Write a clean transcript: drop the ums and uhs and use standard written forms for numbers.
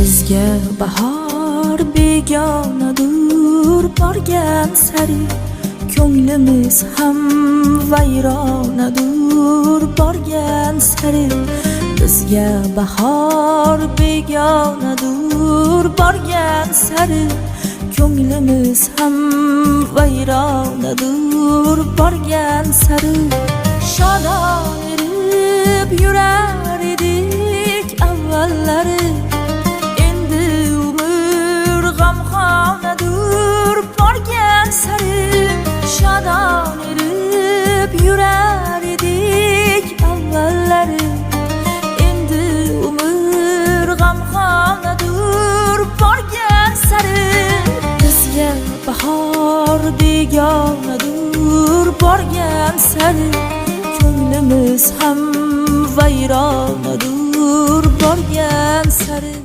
bizga bahor begonadur, borgan sari ko'nglimiz ham vayronadur, borgan sari bizga bahor begonadur, borgan sari ko'nglimiz ham vayronadur, borgan sari shodon erib yurar edik avvallari, endi umr g'amxonadur, borgan sari shodon erib yurar edik avvallari, endi umr g'amxonadur, borgan sari bizga bahor begonadur, borgan sari ko'nglimiz ham vayronadur, borgan sari.